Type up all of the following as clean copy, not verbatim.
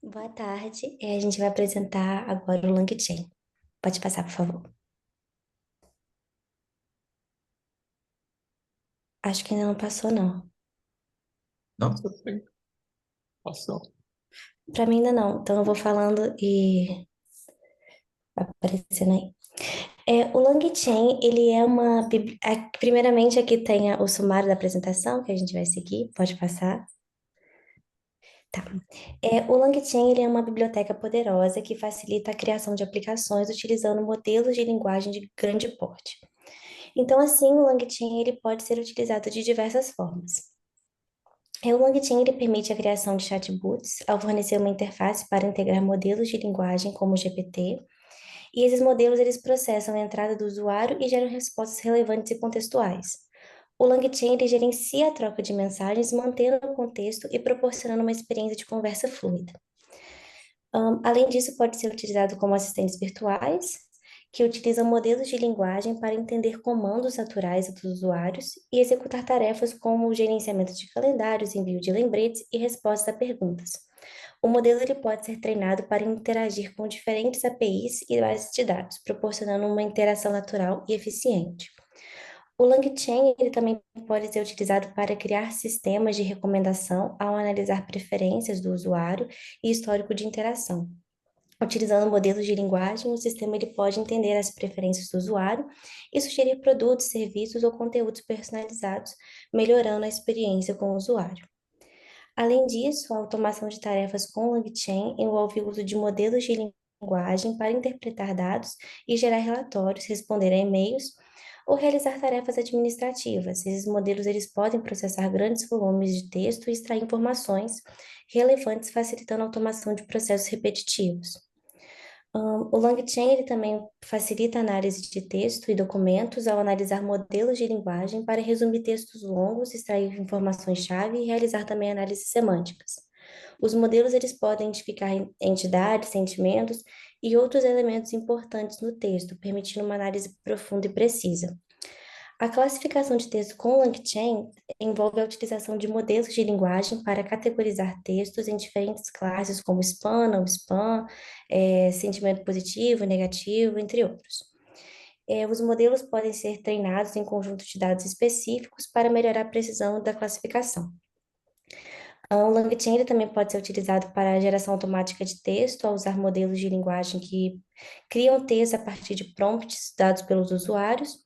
Boa tarde. A gente vai apresentar agora o LangChain. Pode passar, por favor. Acho que ainda não passou, não. Não, tudo bem. Passou. Para mim ainda não. Então eu vou falando e vai aparecendo aí. O LangChain, ele é uma... Primeiramente, aqui tem o sumário da apresentação que a gente vai seguir. Pode passar. Tá. O LangChain, ele é uma biblioteca poderosa que facilita a criação de aplicações utilizando modelos de linguagem de grande porte. Então, assim, o LangChain, ele pode ser utilizado de diversas formas. O LangChain ele permite a criação de chatbots ao fornecer uma interface para integrar modelos de linguagem como o GPT, e esses modelos eles processam a entrada do usuário e geram respostas relevantes e contextuais. O LangChain ele gerencia a troca de mensagens, mantendo o contexto e proporcionando uma experiência de conversa fluida. Além disso, pode ser utilizado como assistentes virtuais, que utilizam modelos de linguagem para entender comandos naturais dos usuários e executar tarefas como o gerenciamento de calendários, envio de lembretes e resposta a perguntas. O modelo ele pode ser treinado para interagir com diferentes APIs e bases de dados, proporcionando uma interação natural e eficiente. O LangChain ele também pode ser utilizado para criar sistemas de recomendação ao analisar preferências do usuário e histórico de interação. Utilizando modelos de linguagem, o sistema ele pode entender as preferências do usuário e sugerir produtos, serviços ou conteúdos personalizados, melhorando a experiência com o usuário. Além disso, a automação de tarefas com LangChain envolve o uso de modelos de linguagem para interpretar dados e gerar relatórios, responder a e-mails ou realizar tarefas administrativas. Esses modelos eles podem processar grandes volumes de texto e extrair informações relevantes, facilitando a automação de processos repetitivos. O LangChain ele também facilita a análise de texto e documentos ao analisar modelos de linguagem para resumir textos longos, extrair informações-chave e realizar também análises semânticas. Os modelos eles podem identificar entidades, sentimentos e outros elementos importantes no texto, permitindo uma análise profunda e precisa. A classificação de texto com LangChain envolve a utilização de modelos de linguagem para categorizar textos em diferentes classes, como spam, não spam, sentimento positivo, negativo, entre outros. Os modelos podem ser treinados em conjuntos de dados específicos para melhorar a precisão da classificação. O LangChain ele também pode ser utilizado para a geração automática de texto, ao usar modelos de linguagem que criam texto a partir de prompts dados pelos usuários,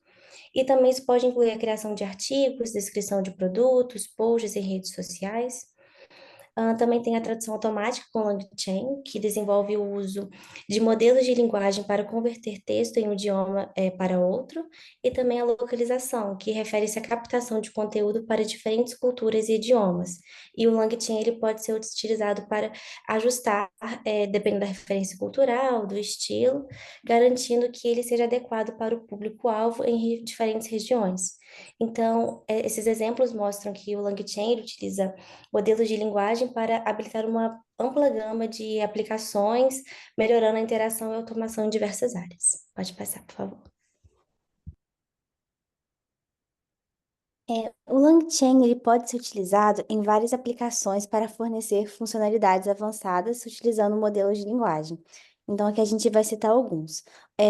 e também isso pode incluir a criação de artigos, descrição de produtos, posts em redes sociais. Também tem a tradução automática com LangChain, que desenvolve o uso de modelos de linguagem para converter texto em um idioma para outro, e também a localização, que refere-se à captação de conteúdo para diferentes culturas e idiomas. E o LangChain ele pode ser utilizado para ajustar, dependendo da referência cultural, do estilo, garantindo que ele seja adequado para o público-alvo em diferentes regiões. Então, esses exemplos mostram que o LangChain ele utiliza modelos de linguagem para habilitar uma ampla gama de aplicações, melhorando a interação e automação em diversas áreas. Pode passar, por favor. O LangChain ele pode ser utilizado em várias aplicações para fornecer funcionalidades avançadas utilizando modelos de linguagem. Então, aqui a gente vai citar alguns.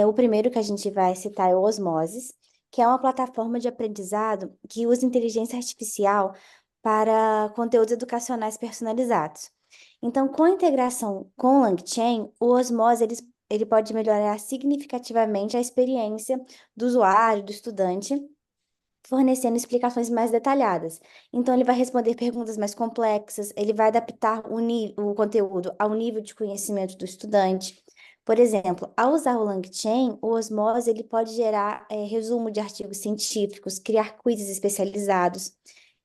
O primeiro que a gente vai citar é o Osmosis, que é uma plataforma de aprendizado que usa inteligência artificial para conteúdos educacionais personalizados. Então, com a integração com o LangChain, o Osmosis ele pode melhorar significativamente a experiência do usuário, do estudante fornecendo explicações mais detalhadas. Então, ele vai responder perguntas mais complexas, ele vai adaptar o conteúdo ao nível de conhecimento do estudante. Por exemplo, ao usar o LangChain, o Osmose ele pode gerar resumo de artigos científicos, criar quizzes especializados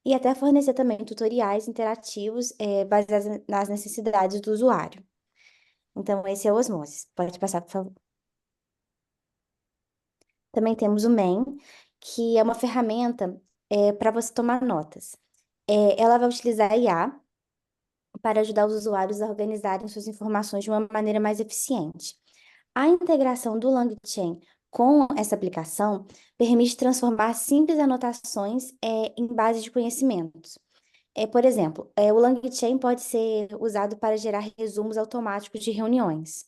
e até fornecer também tutoriais interativos baseados nas necessidades do usuário. Então, esse é o Osmose. Pode passar, por favor. Também temos o MEN, que é uma ferramenta para você tomar notas. Ela vai utilizar a IA para ajudar os usuários a organizarem suas informações de uma maneira mais eficiente. A integração do LangChain com essa aplicação permite transformar simples anotações em bases de conhecimentos. Por exemplo, o LangChain pode ser usado para gerar resumos automáticos de reuniões,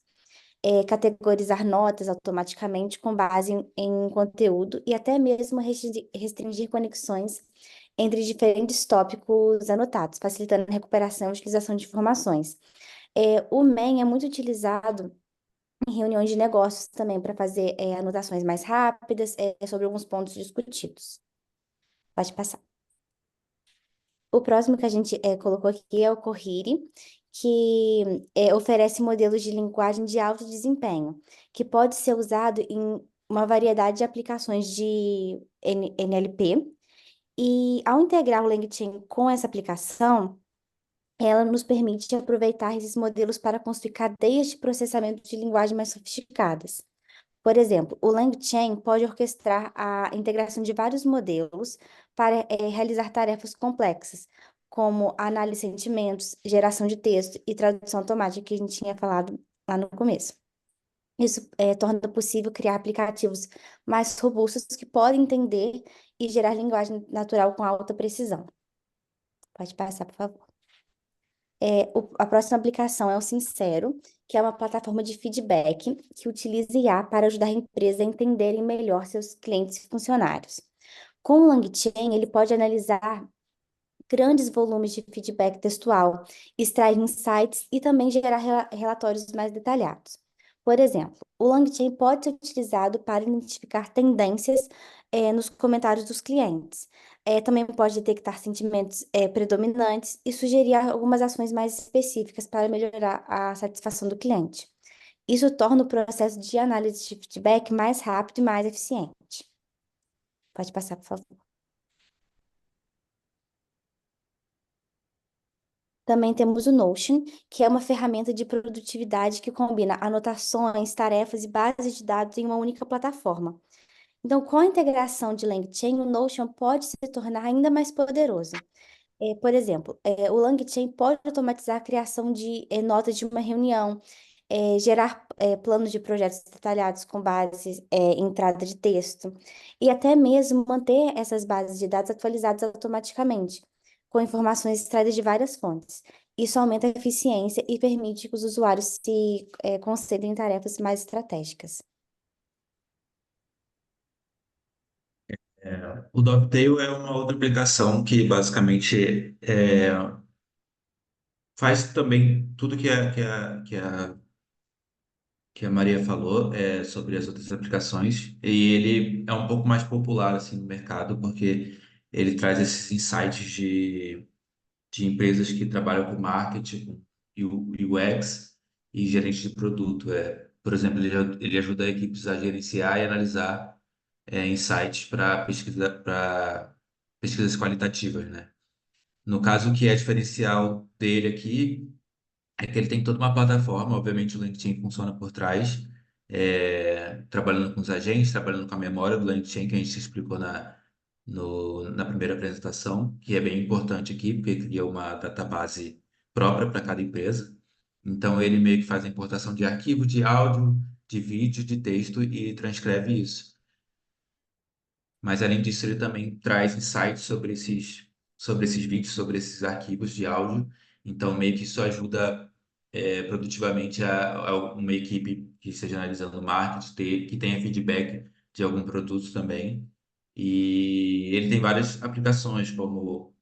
categorizar notas automaticamente com base em conteúdo e até mesmo restringir conexões entre diferentes tópicos anotados, facilitando a recuperação e utilização de informações. O MEN é muito utilizado em reuniões de negócios também para fazer anotações mais rápidas sobre alguns pontos discutidos. Pode passar. O próximo que a gente colocou aqui é o Cohere, que oferece modelos de linguagem de alto desempenho, que pode ser usado em uma variedade de aplicações de NLP. E ao integrar o LangChain com essa aplicação, ela nos permite aproveitar esses modelos para construir cadeias de processamento de linguagem mais sofisticadas. Por exemplo, o LangChain pode orquestrar a integração de vários modelos para realizar tarefas complexas, como análise de sentimentos, geração de texto e tradução automática, que a gente tinha falado lá no começo. Isso torna possível criar aplicativos mais robustos que podem entender e gerar linguagem natural com alta precisão. Pode passar, por favor. A próxima aplicação é o Sincero, que é uma plataforma de feedback que utiliza IA para ajudar a empresa a entenderem melhor seus clientes e funcionários. Com o LangChain, ele pode analisar grandes volumes de feedback textual, extrair insights e também gerar relatórios mais detalhados. Por exemplo, o LangChain pode ser utilizado para identificar tendências nos comentários dos clientes. Também pode detectar sentimentos predominantes e sugerir algumas ações mais específicas para melhorar a satisfação do cliente. Isso torna o processo de análise de feedback mais rápido e mais eficiente. Pode passar, por favor. Também temos o Notion, que é uma ferramenta de produtividade que combina anotações, tarefas e bases de dados em uma única plataforma. Então, com a integração de LangChain, o Notion pode se tornar ainda mais poderoso. Por exemplo, o LangChain pode automatizar a criação de notas de uma reunião, gerar planos de projetos detalhados com base em entrada de texto, e até mesmo manter essas bases de dados atualizadas automaticamente, com informações extraídas de várias fontes. Isso aumenta a eficiência e permite que os usuários se concentrem em tarefas mais estratégicas. O Dovetail é uma outra aplicação que basicamente faz também tudo que a Maria falou sobre as outras aplicações, e ele é um pouco mais popular assim no mercado porque ele traz esses insights de empresas que trabalham com marketing, com UX e gerente de produto. Por exemplo, ele ajuda equipes a gerenciar e analisar insights para pesquisas qualitativas, né? No caso, o que é diferencial dele aqui é que ele tem toda uma plataforma, obviamente o LinkedIn funciona por trás, trabalhando com os agentes, trabalhando com a memória do LinkedIn, que a gente explicou na primeira apresentação, que é bem importante aqui, porque cria uma database própria para cada empresa. Então, ele meio que faz a importação de arquivo de áudio, de vídeo, de texto e transcreve isso. Mas, além disso, ele também traz insights sobre esses vídeos, sobre esses arquivos de áudio. Então, meio que isso ajuda produtivamente a uma equipe que esteja analisando marketing, que tenha feedback de algum produto também. E ele tem várias aplicações, como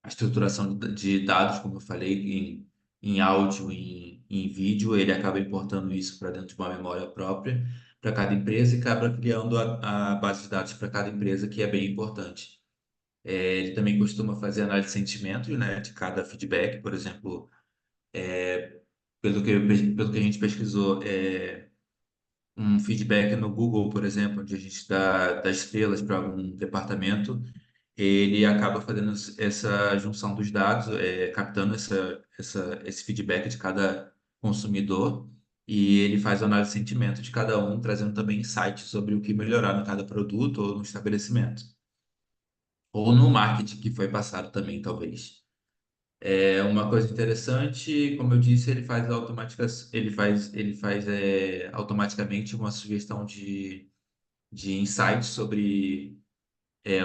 a estruturação de dados, como eu falei, em áudio, em vídeo. Ele acaba importando isso para dentro de uma memória própria para cada empresa e acaba criando a base de dados para cada empresa, que é bem importante. Ele também costuma fazer análise de sentimentos, né, de cada feedback, por exemplo, pelo que a gente pesquisou, um feedback no Google, por exemplo, onde a gente dá estrelas para algum departamento, ele acaba fazendo essa junção dos dados, captando esse feedback de cada consumidor, e ele faz a análise de sentimento de cada um, trazendo também insights sobre o que melhorar em cada produto ou no estabelecimento, ou no marketing que foi passado também, talvez. Uma coisa interessante, como eu disse, ele faz automaticamente uma sugestão de insights sobre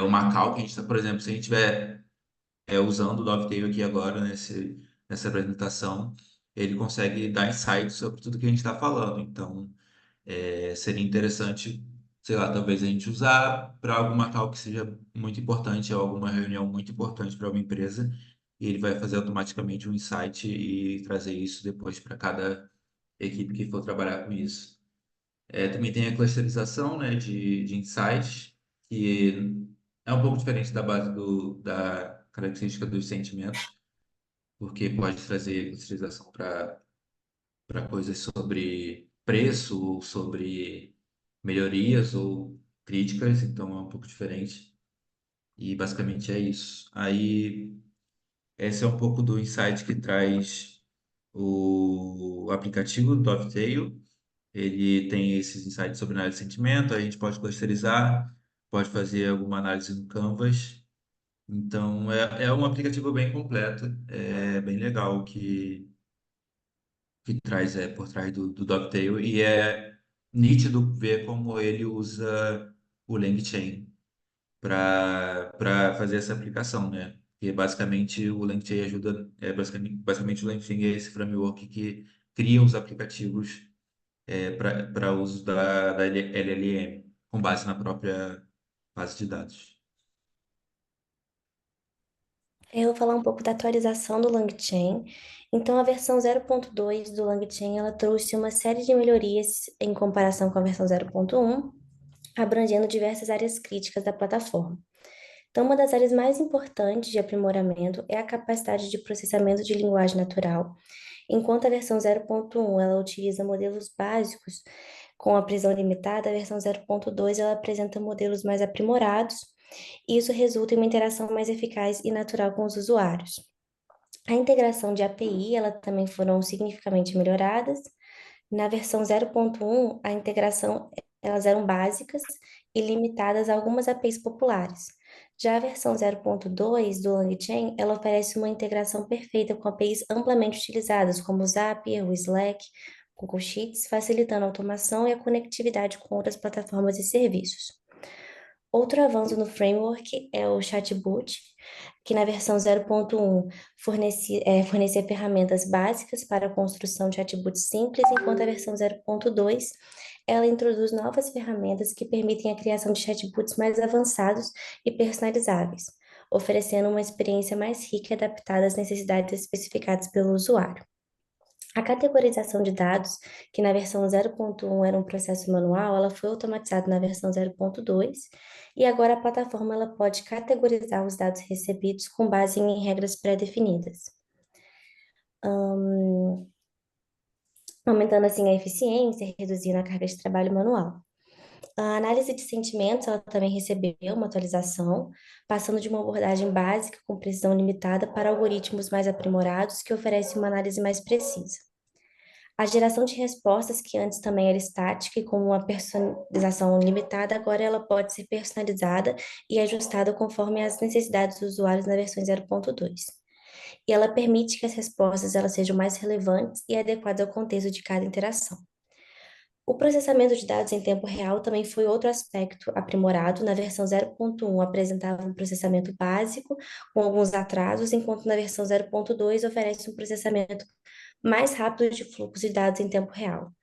uma call que a gente está, por exemplo, se a gente tiver usando o Dovetail aqui agora nessa apresentação, ele consegue dar insights sobre tudo que a gente está falando. Então, seria interessante, sei lá, talvez a gente usar para alguma call que seja muito importante ou alguma reunião muito importante para uma empresa, e ele vai fazer automaticamente um insight e trazer isso depois para cada equipe que for trabalhar com isso. Também tem a clusterização, né, de insights, que é um pouco diferente da base da característica dos sentimentos, porque pode trazer clusterização para coisas sobre preço, ou sobre melhorias ou críticas, então é um pouco diferente. E basicamente é isso. Aí, esse é um pouco do insight que traz o aplicativo do Dovetail. Ele tem esses insights sobre análise de sentimento, a gente pode clusterizar, pode fazer alguma análise no Canvas. Então, é um aplicativo bem completo, é bem legal que traz por trás do Dovetail e é nítido ver como ele usa o LangChain para fazer essa aplicação, né? Porque basicamente o LangChain ajuda, basicamente o LangChain é esse framework que cria os aplicativos para uso da LLM, com base na própria base de dados. Eu vou falar um pouco da atualização do LangChain. Então, a versão 0.2 do LangChain, ela trouxe uma série de melhorias em comparação com a versão 0.1, abrangendo diversas áreas críticas da plataforma. Então, uma das áreas mais importantes de aprimoramento é a capacidade de processamento de linguagem natural. Enquanto a versão 0.1 ela utiliza modelos básicos com a prisão limitada, a versão 0.2 ela apresenta modelos mais aprimorados, e isso resulta em uma interação mais eficaz e natural com os usuários. A integração de API, ela também foram significativamente melhoradas. Na versão 0.1, a integração elas eram básicas e limitadas a algumas APIs populares. Já a versão 0.2 do LangChain, ela oferece uma integração perfeita com APIs amplamente utilizadas, como o Zapier, o Slack, Google Sheets, facilitando a automação e a conectividade com outras plataformas e serviços. Outro avanço no framework é o Chatbot, que na versão 0.1 fornecia ferramentas básicas para a construção de chatbots simples, enquanto a versão 0.2 ela introduz novas ferramentas que permitem a criação de chatbots mais avançados e personalizáveis, oferecendo uma experiência mais rica e adaptada às necessidades especificadas pelo usuário. A categorização de dados, que na versão 0.1 era um processo manual, ela foi automatizada na versão 0.2 e agora a plataforma ela pode categorizar os dados recebidos com base em regras pré-definidas, aumentando assim a eficiência e reduzindo a carga de trabalho manual. A análise de sentimentos, ela também recebeu uma atualização, passando de uma abordagem básica com precisão limitada para algoritmos mais aprimorados que oferecem uma análise mais precisa. A geração de respostas, que antes também era estática e com uma personalização limitada, agora ela pode ser personalizada e ajustada conforme as necessidades dos usuários na versão 0.2. E ela permite que as respostas elas sejam mais relevantes e adequadas ao contexto de cada interação. O processamento de dados em tempo real também foi outro aspecto aprimorado. Na versão 0.1 apresentava um processamento básico, com alguns atrasos, enquanto na versão 0.2 oferece um processamento mais rápido de fluxo de dados em tempo real,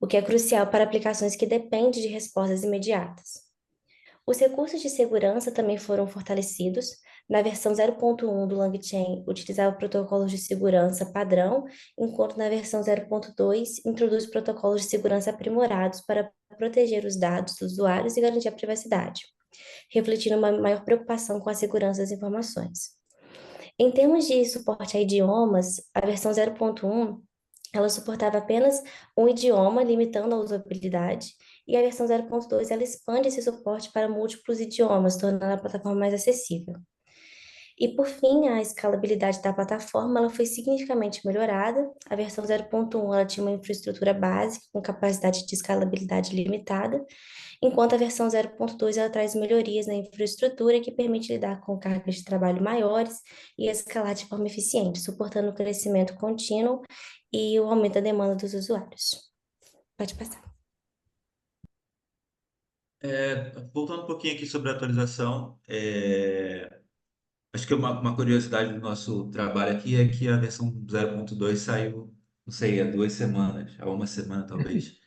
o que é crucial para aplicações que dependem de respostas imediatas. Os recursos de segurança também foram fortalecidos. Na versão 0.1 do LangChain, utilizava protocolos de segurança padrão, enquanto na versão 0.2 introduz protocolos de segurança aprimorados para proteger os dados dos usuários e garantir a privacidade, refletindo uma maior preocupação com a segurança das informações. Em termos de suporte a idiomas, a versão 0.1 ela suportava apenas um idioma, limitando a usabilidade, e a versão 0.2 ela expande esse suporte para múltiplos idiomas, tornando a plataforma mais acessível. E por fim, a escalabilidade da plataforma ela foi significativamente melhorada. A versão 0.1 ela tinha uma infraestrutura básica com capacidade de escalabilidade limitada, enquanto a versão 0.2 ela traz melhorias na infraestrutura que permite lidar com cargas de trabalho maiores e escalar de forma eficiente, suportando o crescimento contínuo e o aumento da demanda dos usuários. Pode passar. Voltando um pouquinho aqui sobre a atualização, Acho que uma curiosidade do nosso trabalho aqui é que a versão 0.2 saiu, não sei, há 2 semanas, há uma semana talvez.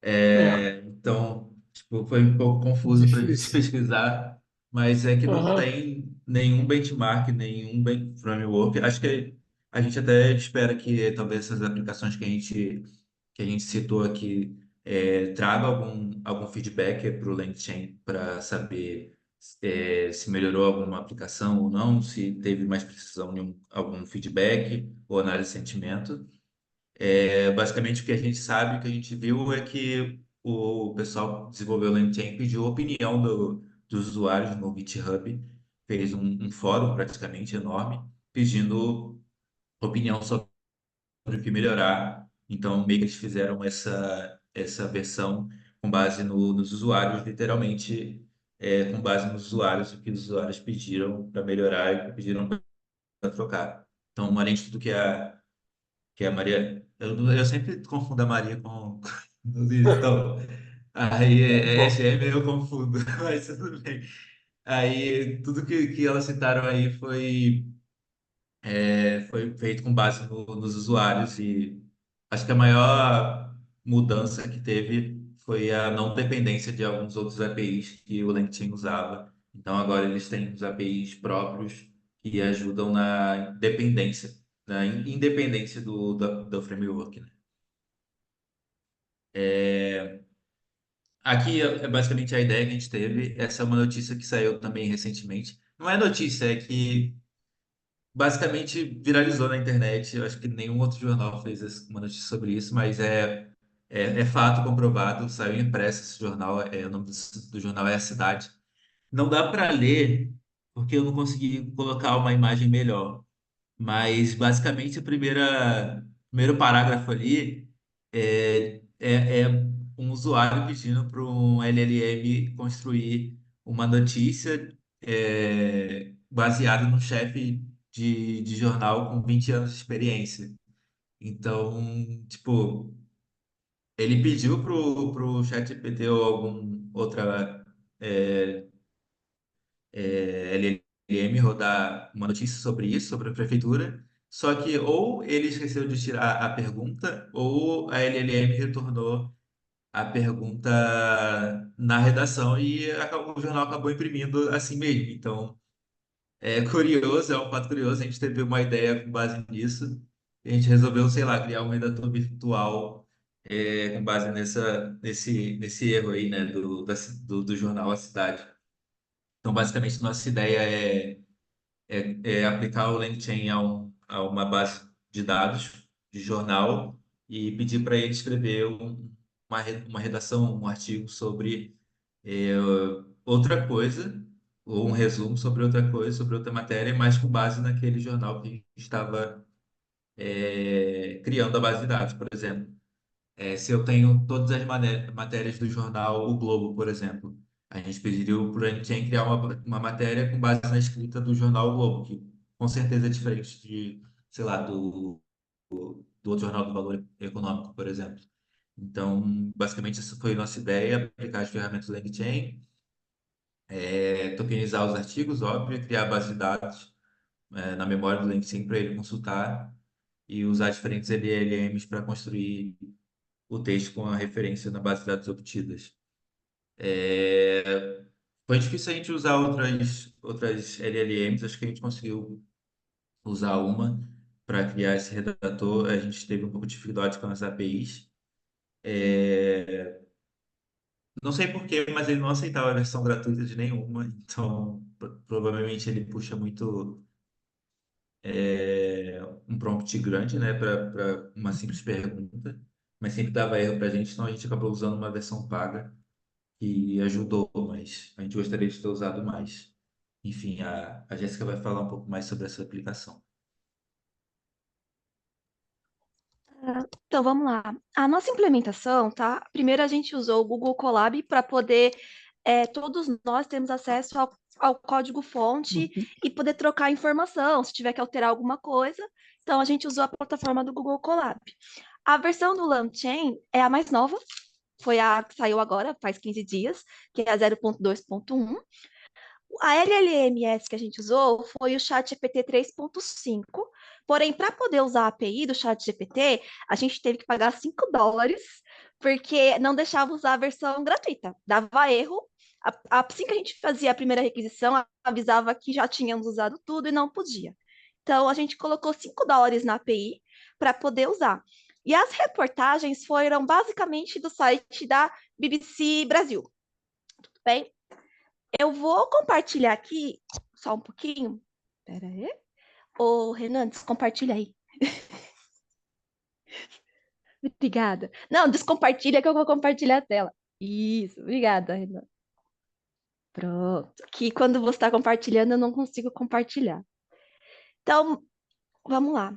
É, Então, tipo, foi um pouco confuso para a gente difícil. pesquisar, mas é que não Aham. tem nenhum benchmark, nenhum framework. Acho que a gente até espera que talvez essas aplicações que a gente citou aqui traga algum feedback para o LangChain para saber se melhorou alguma aplicação ou não, se teve mais precisão de algum feedback ou análise de sentimento. Basicamente, o que a gente sabe, o que a gente viu é que o pessoal que desenvolveu o LangChain pediu opinião dos usuários no GitHub, fez um fórum praticamente enorme, pedindo opinião sobre o que melhorar. Então, meio que eles fizeram essa versão com base nos usuários, literalmente, com base nos usuários, o que os usuários pediram para melhorar e o que pediram para trocar. Então, além de tudo que a Maria. Eu sempre confundo a Maria com o Luiz, então. Aí é Bom, gêmeo, eu confundo, mas tudo bem. Aí tudo que elas citaram aí foi feito com base nos usuários e acho que a maior mudança que teve foi a não dependência de alguns outros APIs que o LangChain usava. Então agora eles têm os APIs próprios que ajudam na dependência, na independência do framework, né? Aqui é basicamente a ideia que a gente teve. Essa é uma notícia que saiu também recentemente. Não é notícia, é que basicamente viralizou na internet. Eu acho que nenhum outro jornal fez uma notícia sobre isso, mas é fato comprovado. Saiu impresso esse jornal. O nome do jornal é A Cidade. Não dá para ler porque eu não consegui colocar uma imagem melhor. Mas basicamente o primeiro parágrafo ali é um usuário pedindo para um LLM construir uma notícia baseada no chefe de jornal com 20 anos de experiência. Então, tipo, ele pediu pro ChatGPT ou algum outra LLM rodar uma notícia sobre isso, sobre a prefeitura, só que ou ele esqueceu de tirar a pergunta, ou a LLM retornou a pergunta na redação e o jornal acabou imprimindo assim mesmo. Então, é curioso, é um fato curioso, a gente teve uma ideia com base nisso, e a gente resolveu, sei lá, criar um redator virtual com base nesse erro aí, né, do jornal A Cidade. Então, basicamente, nossa ideia é aplicar o LangChain a uma base de dados de jornal e pedir para ele escrever uma redação, um artigo sobre é, outra coisa, ou um resumo sobre outra coisa, sobre outra matéria, mas com base naquele jornal que a gente estava criando a base de dados, por exemplo. Se eu tenho todas as matérias do jornal O Globo, por exemplo, a gente pediria para o Ranchain criar uma matéria com base na escrita do jornal O Globo, que com certeza é diferente sei lá, do outro jornal do Valor Econômico, por exemplo. Então, basicamente, essa foi a nossa ideia, aplicar as ferramentas do LangChain, tokenizar os artigos, óbvio, criar a base de dados na memória do LangChain para ele consultar e usar diferentes LLMs para construir o texto com a referência na base de dados obtidas. Foi difícil a gente usar outras LLMs, acho que a gente conseguiu usar uma para criar esse redator. A gente teve um pouco de dificuldade com as APIs. Não sei por quê, mas ele não aceitava a versão gratuita de nenhuma, então provavelmente ele puxa muito um prompt grande, né, para uma simples pergunta, mas sempre dava erro para a gente, então a gente acabou usando uma versão paga que ajudou, mas a gente gostaria de ter usado mais. Enfim, a Jéssica vai falar um pouco mais sobre essa aplicação. Então, vamos lá. A nossa implementação, tá? Primeiro a gente usou o Google Colab para poder, todos nós termos acesso ao código-fonte uhum. e poder trocar informação, se tiver que alterar alguma coisa. Então, a gente usou a plataforma do Google Colab. A versão do LangChain é a mais nova, foi a que saiu agora, faz 15 dias, que é a 0.2.1. A LLMS que a gente usou foi o ChatGPT 3.5, porém, para poder usar a API do ChatGPT, a gente teve que pagar $5, porque não deixava usar a versão gratuita, dava erro. Assim que a gente fazia a primeira requisição, avisava que já tínhamos usado tudo e não podia. Então, a gente colocou $5 na API para poder usar. E as reportagens foram basicamente do site da BBC Brasil. Tudo bem? Eu vou compartilhar aqui só um pouquinho. Pera aí. Ô, Renan, descompartilha aí. Obrigada. Não, descompartilha que eu vou compartilhar a tela. Isso, obrigada, Renan. Pronto. Aqui, quando você está compartilhando, eu não consigo compartilhar. Então, vamos lá.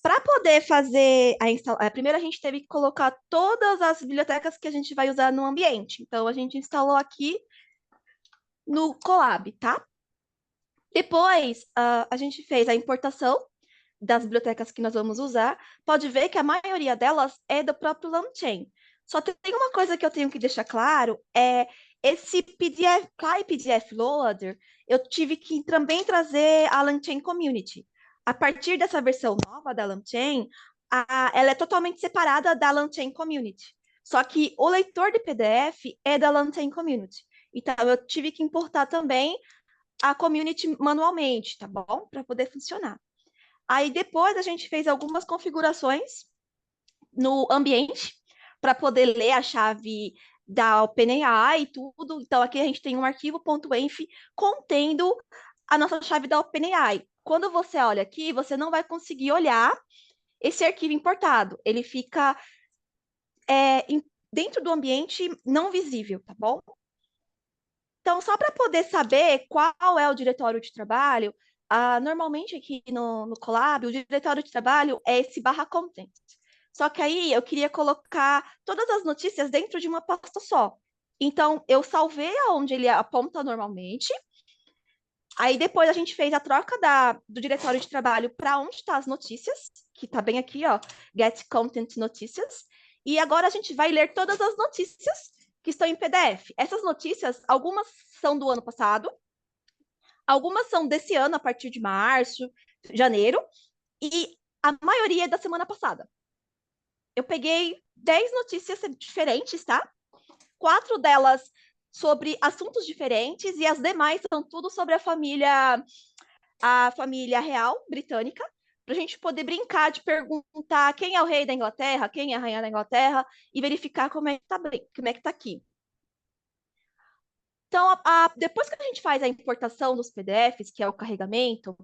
Para poder fazer a instalação, primeiro a gente teve que colocar todas as bibliotecas que a gente vai usar no ambiente. Então, a gente instalou aqui no Colab, tá? Depois, a gente fez a importação das bibliotecas que nós vamos usar. Pode ver que a maioria delas é do próprio LangChain. Só tem uma coisa que eu tenho que deixar claro, é esse PDF, PDF Loader, eu tive que também trazer a LangChain Community. A partir dessa versão nova da LangChain, ela é totalmente separada da LangChain Community. Só que o leitor de PDF é da LangChain Community. Então, eu tive que importar também a community manualmente, tá bom? Para poder funcionar. Aí depois a gente fez algumas configurações no ambiente para poder ler a chave da OpenAI e tudo. Então aqui a gente tem um arquivo .env contendo a nossa chave da OpenAI. Quando você olha aqui, você não vai conseguir olhar esse arquivo importado. Ele fica dentro do ambiente não visível, tá bom? Então, só para poder saber qual é o diretório de trabalho, normalmente aqui no Colab, o diretório de trabalho é esse /content. Só que aí eu queria colocar todas as notícias dentro de uma pasta só. Então, eu salvei aonde ele aponta normalmente. Aí depois a gente fez a troca do diretório de trabalho para onde estão as notícias, que está bem aqui, ó, Get Content Notícias. E agora a gente vai ler todas as notícias que estão em PDF. Essas notícias, algumas são do ano passado, algumas são desse ano, a partir de março, janeiro, e a maioria é da semana passada. Eu peguei 10 notícias diferentes, tá? 4 delas sobre assuntos diferentes e as demais são tudo sobre a família real britânica, para a gente poder brincar de perguntar quem é o rei da Inglaterra, quem é a rainha da Inglaterra e verificar como é que tá aqui. Então, depois que a gente faz a importação dos PDFs, que é o carregamento,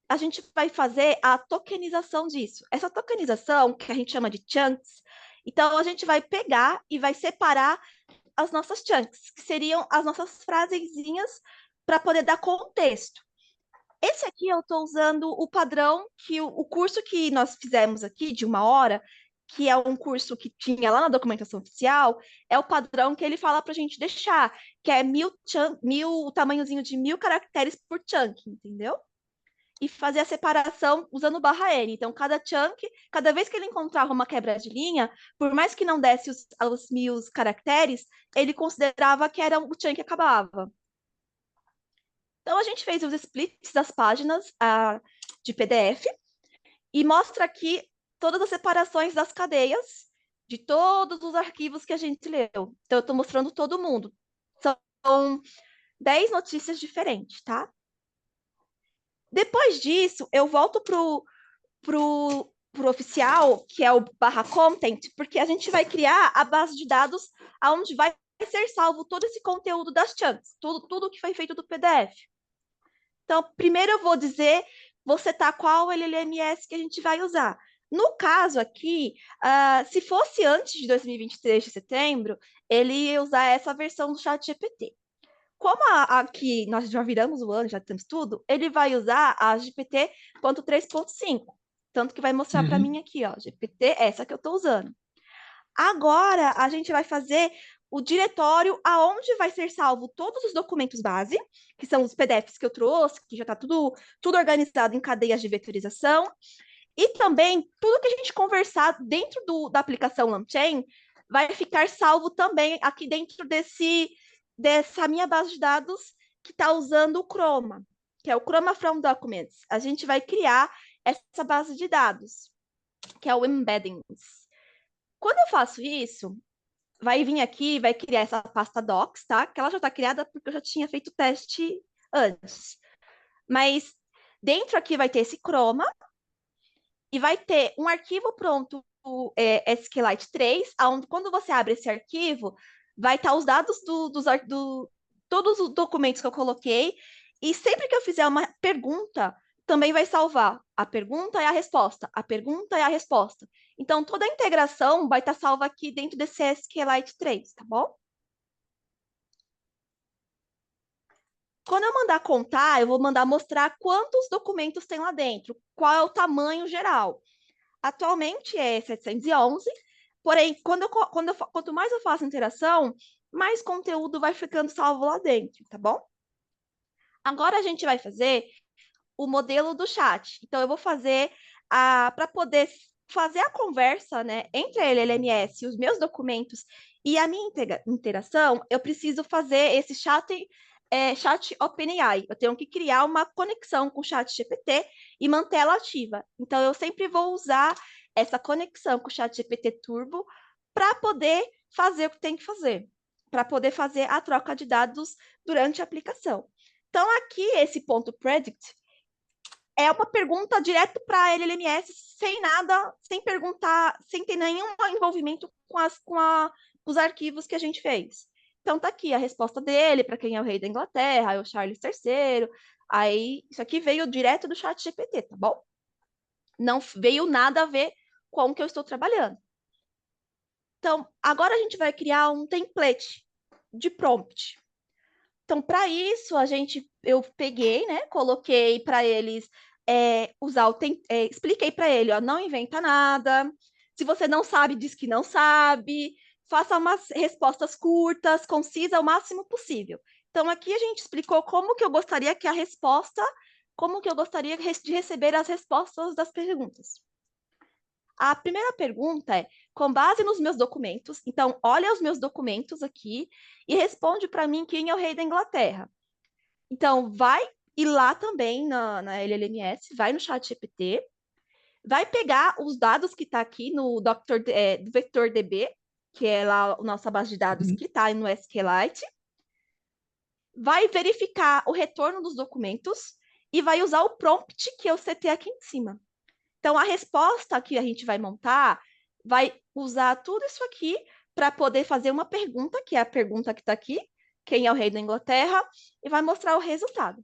a gente vai fazer a tokenização disso. Essa tokenização, que a gente chama de chunks, então a gente vai pegar e vai separar as nossas chunks, que seriam as nossas frasezinhas para poder dar contexto. Esse aqui eu estou usando o padrão que o curso que nós fizemos aqui, de 1 hora, que é um curso que tinha lá na documentação oficial, é o padrão que ele fala para a gente deixar, que é o tamanhozinho de 1.000 caracteres por chunk, entendeu? E fazer a separação usando /n. Então, cada chunk, cada vez que ele encontrava uma quebra de linha, por mais que não desse os 1.000 caracteres, ele considerava que era o chunk que acabava. Então, a gente fez os splits das páginas de PDF e mostra aqui todas as separações das cadeias de todos os arquivos que a gente leu. Então, eu estou mostrando todo mundo. São 10 notícias diferentes, tá? Depois disso, eu volto pro oficial, que é o /content, porque a gente vai criar a base de dados onde vai ser salvo todo esse conteúdo das chunks, tudo que foi feito do PDF. Então, primeiro eu vou dizer, vou setar qual LLMS que a gente vai usar. No caso aqui, se fosse antes de 2023 de setembro, ele ia usar essa versão do ChatGPT. Como aqui nós já viramos o ano, já temos tudo, ele vai usar a GPT.3.5. Tanto que vai mostrar para mim aqui, ó, GPT, essa que eu estou usando. Agora, a gente vai fazer o diretório aonde vai ser salvo todos os documentos base, que são os PDFs que eu trouxe, que já está tudo organizado em cadeias de vetorização, e também tudo que a gente conversar dentro da aplicação LangChain vai ficar salvo também aqui dentro dessa minha base de dados que está usando o Chroma, que é o Chroma from Documents. A gente vai criar essa base de dados, que é o embeddings. Quando eu faço isso, vai vir aqui, vai criar essa pasta docs, tá? Que ela já está criada porque eu já tinha feito o teste antes. Mas dentro aqui vai ter esse Chroma e vai ter um arquivo pronto, SQLite 3, onde quando você abre esse arquivo, vai estar os dados todos os documentos que eu coloquei, e sempre que eu fizer uma pergunta, também vai salvar a pergunta e a resposta, a pergunta e a resposta. Então, toda a integração vai estar salva aqui dentro desse SQLite 3, tá bom? Quando eu mandar contar, eu vou mandar mostrar quantos documentos tem lá dentro, qual é o tamanho geral. Atualmente é 711, porém, quanto mais eu faço interação, mais conteúdo vai ficando salvo lá dentro, tá bom? Agora a gente vai fazer o modelo do chat. Então, eu vou fazer para poder fazer a conversa, né, entre a LLMS e os meus documentos e a minha interação, eu preciso fazer esse chat OpenAI. Eu tenho que criar uma conexão com o chat GPT e manter ela ativa. Então, eu sempre vou usar essa conexão com o chat GPT Turbo para poder fazer o que tem que fazer, para poder fazer a troca de dados durante a aplicação. Então, aqui, esse ponto predict é uma pergunta direto para a LLMS, sem nada, sem perguntar, sem ter nenhum envolvimento com os arquivos que a gente fez. Então, tá aqui a resposta dele, para quem é o rei da Inglaterra, é o Charles III. Aí, isso aqui veio direto do chat GPT, tá bom? Não veio nada a ver com o que eu estou trabalhando. Então, agora a gente vai criar um template de prompt. Então, para isso, eu peguei, né, coloquei para eles expliquei para ele, ó, não inventa nada. Se você não sabe, diz que não sabe. Faça umas respostas curtas, concisas, o máximo possível. Então, aqui a gente explicou como que eu gostaria que a resposta, como que eu gostaria de receber as respostas das perguntas. A primeira pergunta é, com base nos meus documentos, então olha os meus documentos aqui e responde para mim quem é o rei da Inglaterra. Então, vai ir lá também na LLMS, vai no chat GPT, vai pegar os dados que está aqui no do VectorDB, que é lá a nossa base de dados que está no SQLite, vai verificar o retorno dos documentos e vai usar o prompt que eu setei aqui em cima. Então, a resposta que a gente vai montar vai usar tudo isso aqui para poder fazer uma pergunta, que é a pergunta que está aqui, quem é o rei da Inglaterra, e vai mostrar o resultado.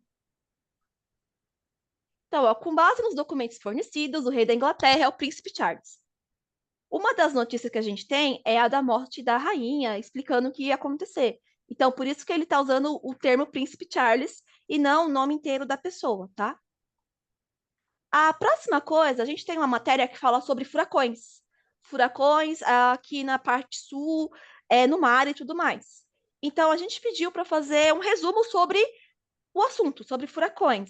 Então, ó, com base nos documentos fornecidos, o rei da Inglaterra é o príncipe Charles. Uma das notícias que a gente tem é a da morte da rainha, explicando o que ia acontecer. Então, por isso que ele está usando o termo príncipe Charles e não o nome inteiro da pessoa, tá? A próxima coisa, a gente tem uma matéria que fala sobre furacões. Furacões aqui na parte sul, no mar e tudo mais. Então, a gente pediu para fazer um resumo sobre o assunto, sobre furacões.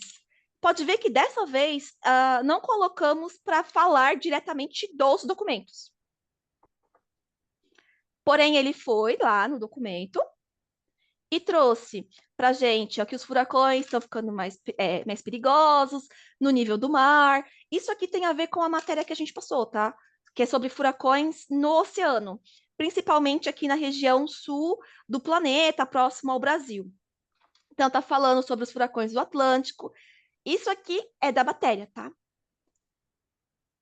Pode ver que dessa vez não colocamos para falar diretamente dos documentos. Porém, ele foi lá no documento e trouxe para a gente ó, que os furacões estão ficando mais perigosos no nível do mar. Isso aqui tem a ver com a matéria que a gente passou, tá? Que é sobre furacões no oceano, principalmente aqui na região sul do planeta, próximo ao Brasil. Então, tá falando sobre os furacões do Atlântico. Isso aqui é da matéria, tá?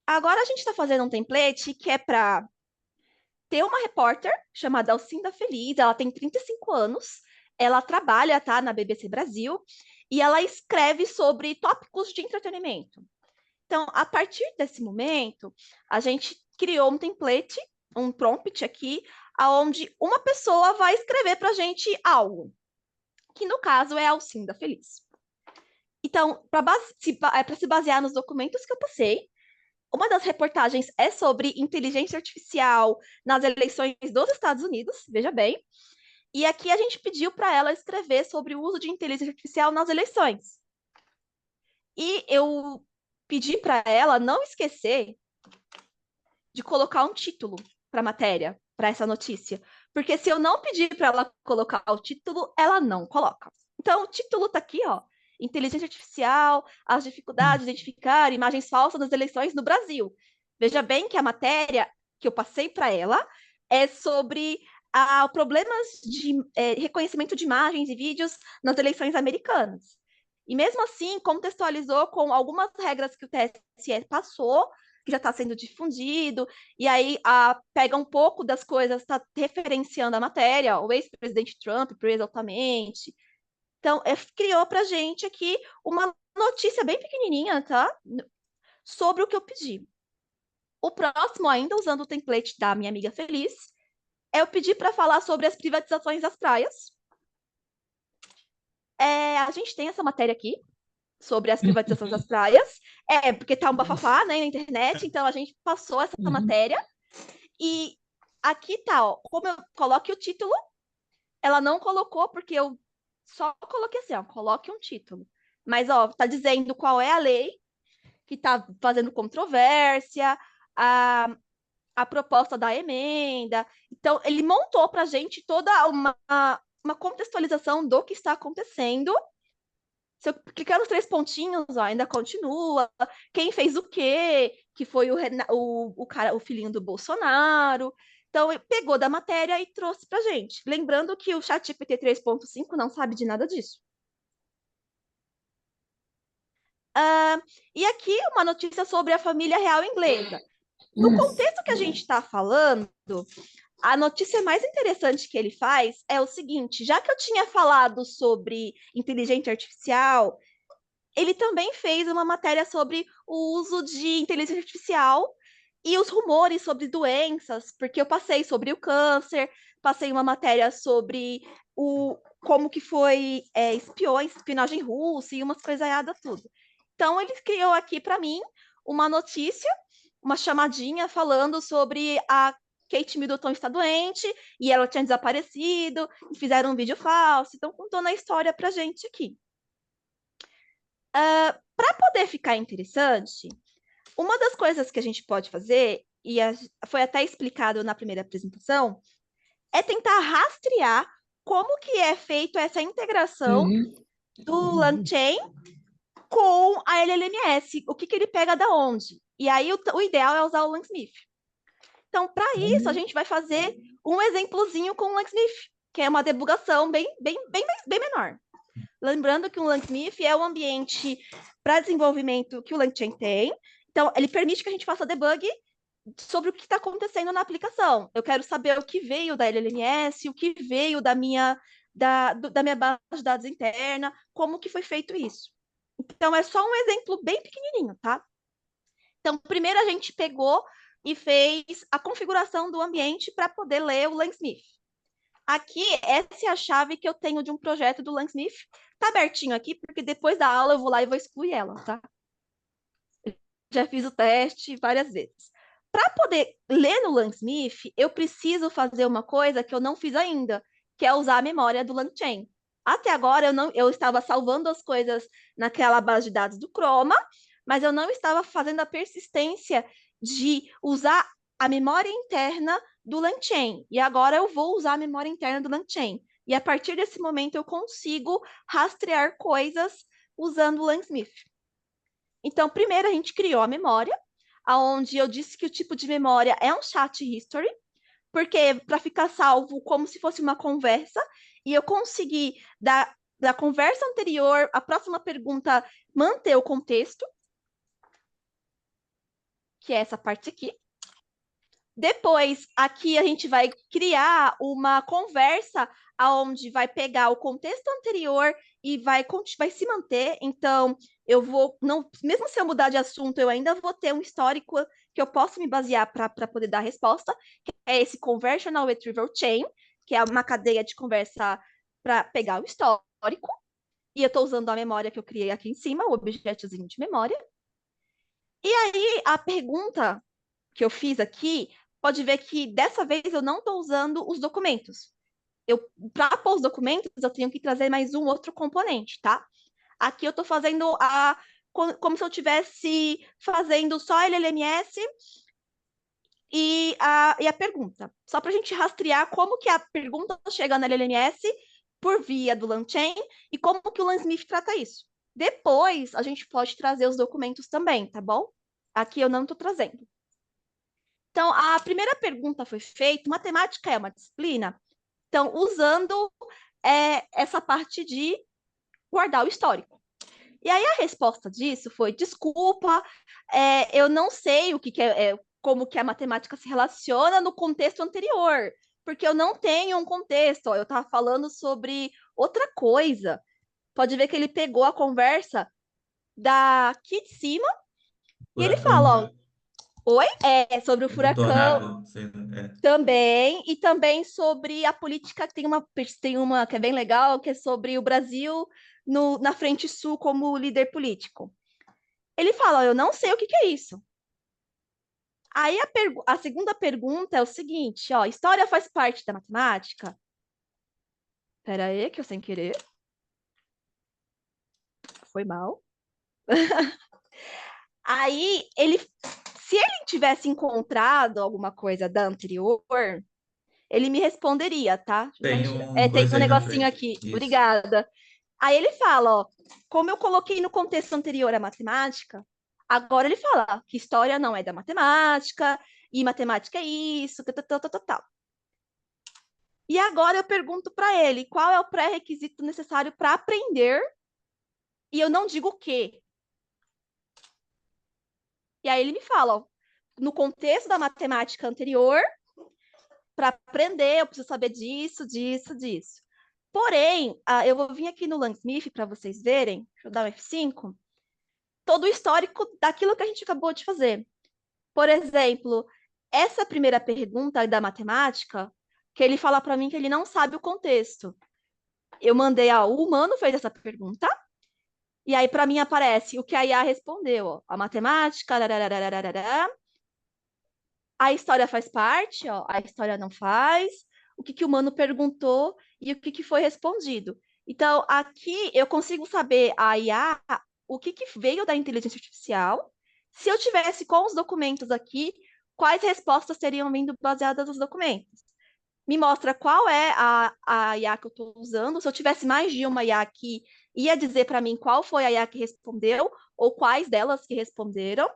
Agora a gente está fazendo um template que é para ter uma repórter chamada Alcinda Feliz, ela tem 35 anos, ela trabalha, tá, na BBC Brasil, e ela escreve sobre tópicos de entretenimento. Então, a partir desse momento, a gente criou um template, um prompt aqui, onde uma pessoa vai escrever para a gente algo, que no caso é a Alcinda Feliz. Então, para se basear nos documentos que eu passei, uma das reportagens é sobre inteligência artificial nas eleições dos Estados Unidos, veja bem. E aqui a gente pediu para ela escrever sobre o uso de inteligência artificial nas eleições. E eu pedi para ela não esquecer de colocar um título para a matéria, para essa notícia, Porque se eu não pedir para ela colocar o título, ela não coloca. Então, o título está aqui, ó. Inteligência Artificial, as dificuldades de identificar imagens falsas nas eleições no Brasil. Veja bem que a matéria que eu passei para ela é sobre problemas de reconhecimento de imagens e vídeos nas eleições americanas. E mesmo assim, contextualizou com algumas regras que o TSE passou, que já está sendo difundido, e aí pega um pouco das coisas, está referenciando a matéria, o ex-presidente Trump, preso altamente. Então, criou para gente aqui uma notícia bem pequenininha, tá? Sobre o que eu pedi. O próximo, ainda usando o template da minha amiga Feliz, eu pedi para falar sobre as privatizações das praias. A gente tem essa matéria aqui, sobre as privatizações das praias. Porque tá um bafafá, né, na internet, então a gente passou essa matéria. E aqui tá, ó, como eu coloque o título, ela não colocou, porque eu só coloquei assim, ó, coloque um título. Mas, ó, tá dizendo qual é a lei que tá fazendo controvérsia, a proposta da emenda. Então, ele montou pra gente toda uma contextualização do que está acontecendo. Se eu clicar nos três pontinhos, ó, ainda continua. Quem fez o quê? Que foi o cara, o filhinho do Bolsonaro. Então, ele pegou da matéria e trouxe pra gente. Lembrando que o ChatGPT 3.5 não sabe de nada disso. E aqui uma notícia sobre a família real inglesa. No contexto que a gente está falando, a notícia mais interessante que ele faz é o seguinte: já que eu tinha falado sobre inteligência artificial, ele também fez uma matéria sobre o uso de inteligência artificial e os rumores sobre doenças, porque eu passei sobre o câncer, passei uma matéria sobre como que foi espionagem russa e umas coisaiadas tudo. Então, ele criou aqui para mim uma notícia, uma chamadinha falando sobre a Kate Middleton está doente e ela tinha desaparecido e fizeram um vídeo falso. Então, contando a história pra gente aqui. Para poder ficar interessante, uma das coisas que a gente pode fazer, e foi até explicado na primeira apresentação, é tentar rastrear como que é feito essa integração do LangChain com a LLMS, o que ele pega da onde. E aí o ideal é usar o Langsmith. Então, para isso, a gente vai fazer um exemplozinho com o Langsmith, que é uma debugação bem menor. Lembrando que o Langsmith é o ambiente para desenvolvimento que o LangChain tem. Então, ele permite que a gente faça debug sobre o que está acontecendo na aplicação. Eu quero saber o que veio da LLMS, o que veio da minha base de dados interna, como que foi feito isso. Então, é só um exemplo bem pequenininho, tá? Então, primeiro a gente pegou e fez a configuração do ambiente para poder ler o Langsmith. Aqui, essa é a chave que eu tenho de um projeto do Langsmith. Tá abertinho aqui, porque depois da aula eu vou lá e vou excluir ela, tá? Já fiz o teste várias vezes. Para poder ler no Langsmith, eu preciso fazer uma coisa que eu não fiz ainda, que é usar a memória do LangChain. Até agora eu estava salvando as coisas naquela base de dados do Chroma, mas eu não estava fazendo a persistência de usar a memória interna do LangChain. E agora eu vou usar a memória interna do LangChain. E a partir desse momento eu consigo rastrear coisas usando o Langsmith. Então, primeiro a gente criou a memória, aonde eu disse que o tipo de memória é um chat history, porque para ficar salvo como se fosse uma conversa, e eu consegui da conversa anterior, a próxima pergunta, manter o contexto, que é essa parte aqui. Depois, aqui a gente vai criar uma conversa onde vai pegar o contexto anterior e vai se manter. Então, eu vou, não, mesmo se eu mudar de assunto, eu ainda vou ter um histórico que eu posso me basear para poder dar a resposta, que é esse Conversational Retrieval Chain, que é uma cadeia de conversa para pegar o histórico. E eu estou usando a memória que eu criei aqui em cima, o objetozinho de memória. E aí, a pergunta que eu fiz aqui, pode ver que dessa vez eu não estou usando os documentos. Para pôr os documentos, eu tenho que trazer mais um outro componente, tá? Aqui eu estou fazendo como se eu estivesse fazendo só LLMS e a pergunta. Só para a gente rastrear como que a pergunta chega na LLMS por via do LangChain e como que o Langsmith trata isso. Depois, a gente pode trazer os documentos também, tá bom? Aqui eu não estou trazendo. Então, a primeira pergunta foi feita: matemática é uma disciplina? Então, usando essa parte de guardar o histórico. E aí a resposta disso foi: desculpa, eu não sei como que a matemática se relaciona no contexto anterior, porque eu não tenho um contexto. Ó, eu estava falando sobre outra coisa. Pode ver que ele pegou a conversa daqui de cima e ele Furacão, fala, ó, né? oi, sobre o Do furacão tornado. também, e também sobre a política, que tem uma que é bem legal, que é sobre o Brasil na frente sul como líder político. Ele fala, ó, eu não sei o que é isso. Aí a segunda pergunta é o seguinte, ó, história faz parte da matemática? Pera aí, que eu sem querer, foi mal. Aí se ele tivesse encontrado alguma coisa da anterior, ele me responderia, tá? Deixa eu só Tem tirar. um Tem coisa um aí na negocinho frente. aqui. Isso. Obrigada. Aí ele fala, ó, como eu coloquei no contexto anterior a matemática, agora ele fala que história não é da matemática, e matemática é isso, tal, tal, tal, tal, tal. E agora eu pergunto para ele qual é o pré-requisito necessário para aprender, e eu não digo o quê. E aí ele me fala, ó, no contexto da matemática anterior, para aprender, eu preciso saber disso, disso, disso. Porém, eu vou vir aqui no Langsmith para vocês verem, deixa eu dar um F5, todo o histórico daquilo que a gente acabou de fazer. Por exemplo, essa primeira pergunta da matemática, que ele fala para mim que ele não sabe o contexto. Eu mandei, o humano fez essa pergunta, e aí para mim aparece o que a IA respondeu, ó, a matemática, a história faz parte, ó, a história não faz, o que o humano perguntou e o que foi respondido. Então, aqui eu consigo saber a IA, o que veio da inteligência artificial. Se eu tivesse com os documentos aqui, quais respostas teriam vindo baseadas nos documentos? Me mostra qual é a IA que eu estou usando. Se eu tivesse mais de uma IA aqui, ia dizer para mim qual foi a IA que respondeu ou quais delas que responderam.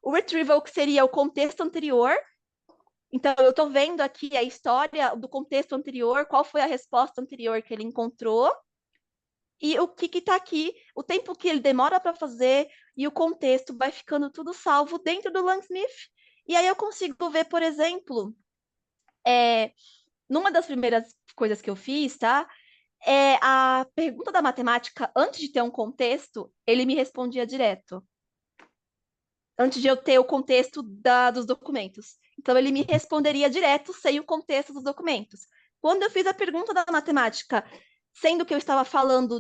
O retrieval, que seria o contexto anterior. Então, eu estou vendo aqui a história do contexto anterior, qual foi a resposta anterior que ele encontrou, e o que está aqui, o tempo que ele demora para fazer, e o contexto vai ficando tudo salvo dentro do Langsmith. E aí eu consigo ver, por exemplo, numa das primeiras coisas que eu fiz, tá? A pergunta da matemática, antes de ter um contexto, ele me respondia direto. Antes de eu ter o contexto dos documentos. Então, ele me responderia direto sem o contexto dos documentos. Quando eu fiz a pergunta da matemática, sendo que eu estava falando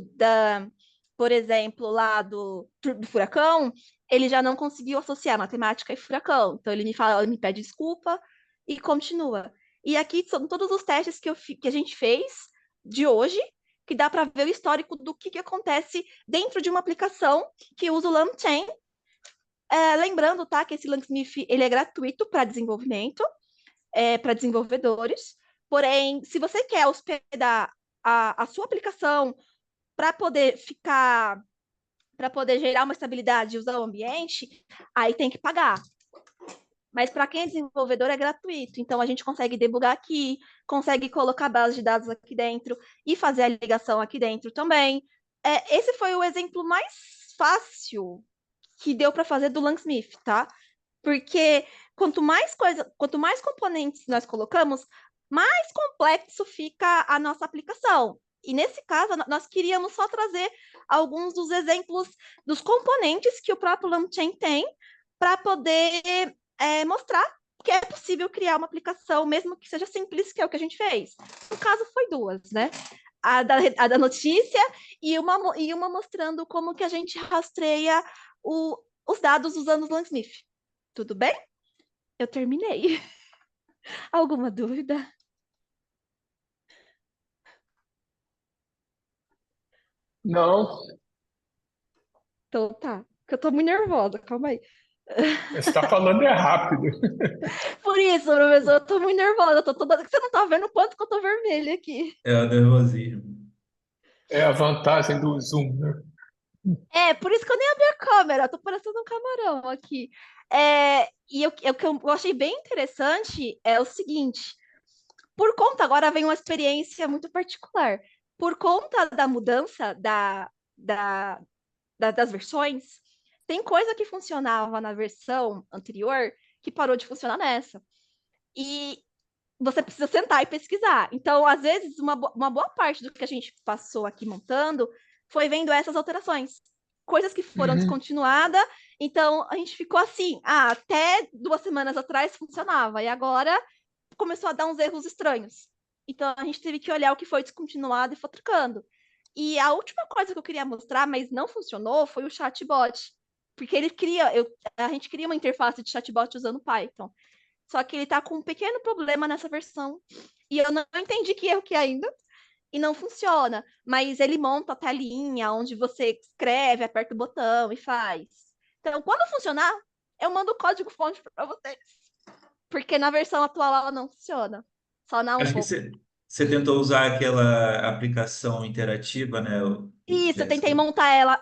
por exemplo, lá do furacão, ele já não conseguiu associar matemática e furacão. Então, ele me fala, ele me pede desculpa e continua. E aqui são todos os testes que a gente fez de hoje, que dá para ver o histórico do que acontece dentro de uma aplicação que usa o LangChain. Lembrando, tá, que esse Langsmith ele é gratuito para desenvolvimento, para desenvolvedores. Porém, se você quer hospedar a sua aplicação para poder para poder gerar uma estabilidade e usar o ambiente, aí tem que pagar. Mas para quem é desenvolvedor é gratuito. Então a gente consegue debugar aqui, consegue colocar base de dados aqui dentro e fazer a ligação aqui dentro também. Esse foi o exemplo mais fácil que deu para fazer do Langsmith, tá? Porque quanto mais componentes nós colocamos, mais complexo fica a nossa aplicação. E nesse caso, nós queríamos só trazer alguns dos exemplos dos componentes que o próprio LangChain tem para poder mostrar que é possível criar uma aplicação, mesmo que seja simples, que é o que a gente fez. No caso, foi duas, né? A da notícia e uma mostrando como que a gente rastreia os dados usando o Langsmith. Tudo bem? Eu terminei. Alguma dúvida? Não, Então tá. Porque eu tô muito nervosa, calma aí. Você está falando é rápido. Por isso, professor, eu tô muito nervosa. Eu tô toda... Você não tá vendo o quanto que eu tô vermelha aqui. É o nervosismo. É a vantagem do Zoom, né? É, por isso que eu nem abri a câmera. Eu tô parecendo um camarão aqui. E o que eu achei bem interessante é o seguinte. Por conta, agora vem uma experiência muito particular. Por conta da mudança da, das versões, tem coisa que funcionava na versão anterior que parou de funcionar nessa. E você precisa sentar e pesquisar. Então, às vezes, uma boa parte do que a gente passou aqui montando foi vendo essas alterações. Coisas que foram Uhum. descontinuadas. Então, a gente ficou assim, até 2 semanas atrás funcionava. E agora começou a dar uns erros estranhos. Então, a gente teve que olhar o que foi descontinuado e foi trocando. E a última coisa que eu queria mostrar, mas não funcionou, foi o chatbot. Porque ele cria, a gente cria uma interface de chatbot usando Python. Só que ele tá com um pequeno problema nessa versão. E eu não entendi que erro que é ainda. E não funciona. Mas ele monta a telinha onde você escreve, aperta o botão e faz. Então, quando funcionar, eu mando o código-fonte para vocês. Porque na versão atual ela não funciona. Só na um Acho que ponto. você tentou usar aquela aplicação interativa, né? Isso, eu tentei montar ela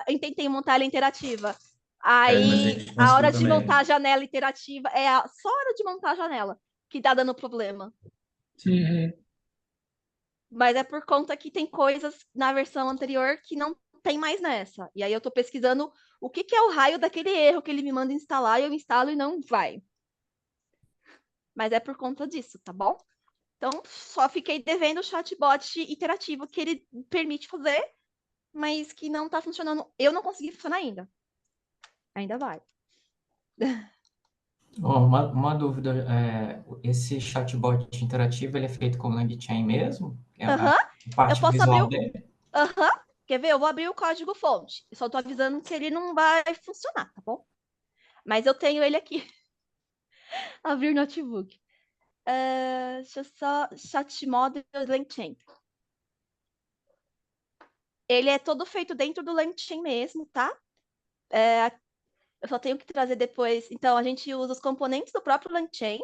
interativa. Mas a Aí, gente a conseguiu hora de montar também. a janela interativa só a hora de montar a janela que tá dando problema. Uhum. Mas é por conta que tem coisas na versão anterior que não tem mais nessa. E aí eu tô pesquisando o que é o raio daquele erro que ele me manda instalar e eu instalo e não vai. Mas é por conta disso, tá bom? Então, só fiquei devendo o chatbot interativo que ele permite fazer, mas que não tá funcionando. Eu não consegui funcionar ainda. Ainda vai. Ó, uma dúvida, esse chatbot interativo, ele é feito com LangChain mesmo? É a Aham. Eu parte posso abrir visual o. dele? Aham. Quer ver? Eu vou abrir o código fonte. Eu só tô avisando que ele não vai funcionar, tá bom? Mas eu tenho ele aqui. Abrir notebook. Deixa eu só. Chat model LangChain. Ele é todo feito dentro do LangChain mesmo, tá? Eu só tenho que trazer depois. Então, a gente usa os componentes do próprio LangChain.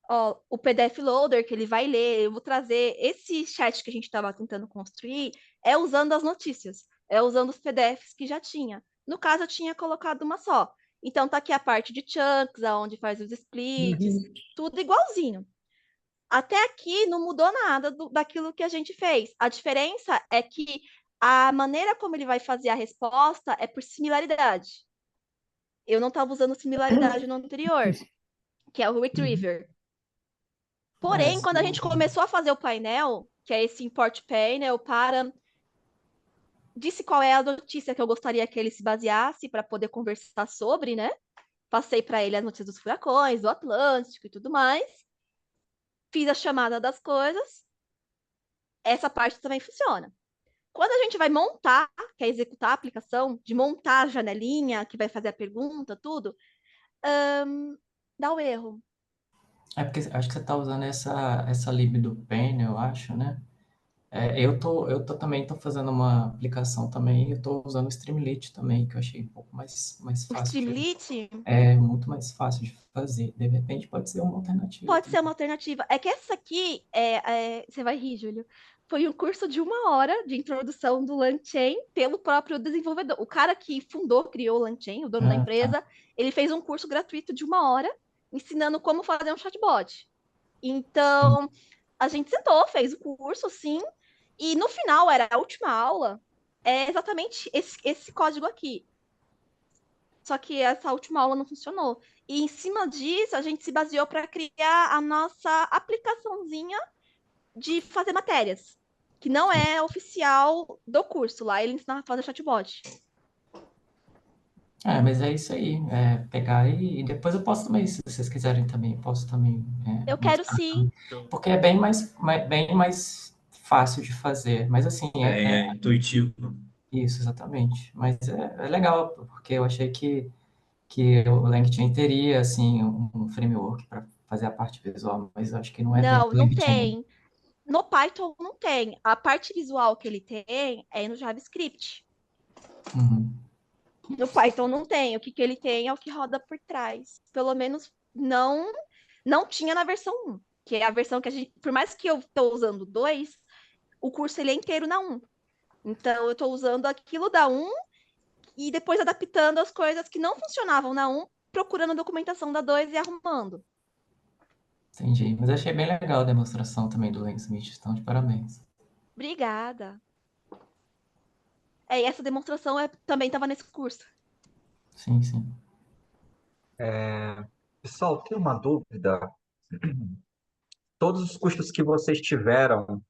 Ó, o PDF Loader que ele vai ler. Eu vou trazer esse chat que a gente estava tentando construir usando as notícias, usando os PDFs que já tinha. No caso, eu tinha colocado uma só. Então, tá aqui a parte de chunks, aonde faz os splits, Uhum. tudo igualzinho. Até aqui não mudou nada daquilo que a gente fez. A diferença é que a maneira como ele vai fazer a resposta é por similaridade. Eu não estava usando similaridade no anterior, que é o Uhum. retriever. É, Porém, quando a gente começou a fazer o painel, que é esse import painel, disse qual é a notícia que eu gostaria que ele se baseasse para poder conversar sobre, né? Passei para ele as notícias dos furacões, do Atlântico e tudo mais. Fiz a chamada das coisas. Essa parte também funciona. Quando a gente vai montar, quer executar a aplicação, de montar a janelinha, que vai fazer a pergunta, tudo, dá o erro. é porque acho que você está usando essa lib do Paint, eu acho, né? Eu também tô fazendo uma aplicação também, eu tô usando o Streamlit também, que eu achei um pouco mais O fácil Streamlit muito mais fácil de fazer. De repente pode ser uma alternativa pode ser também. uma alternativa. É que essa aqui, você vai rir, Júlio, foi um curso de 1 hora de introdução do LangChain pelo próprio desenvolvedor. O cara que fundou, criou o LangChain, o dono da Ah, tá. empresa, ele fez um curso gratuito de 1 hora ensinando como fazer um chatbot. Sim. Então, a gente sentou, fez o curso, sim, e no final, era a última aula, é exatamente esse código aqui. Só que essa última aula não funcionou. E em cima disso, a gente se baseou para criar a nossa aplicaçãozinha de fazer matérias, que não é oficial do curso. Lá ele ensina a fazer chatbot. Mas é isso aí. Pegar e depois eu posso também, se vocês quiserem também, posso também Eu quero mostrar sim. também. Porque é bem mais fácil de fazer. Mas assim, É intuitivo. isso, exatamente. Mas é legal, porque eu achei que o LangChain teria, assim, um framework para fazer a parte visual, mas eu acho que não é dentro Não, do não LangChain. tem. No Python não tem. A parte visual que ele tem é no JavaScript. Uhum. No Python não tem. O que que ele tem é o que roda por trás. Pelo menos não tinha na versão 1, que é a versão que a gente, por mais que eu estou usando 2, o curso ele é inteiro na 1. Então eu estou usando aquilo da 1 e depois adaptando as coisas que não funcionavam na 1, procurando a documentação da 2 e arrumando. Entendi. Mas achei bem legal a demonstração também do Landsmith, então de parabéns. Obrigada. E essa demonstração também estava nesse curso. Sim, sim. Pessoal, tenho uma dúvida. Todos os custos que vocês tiveram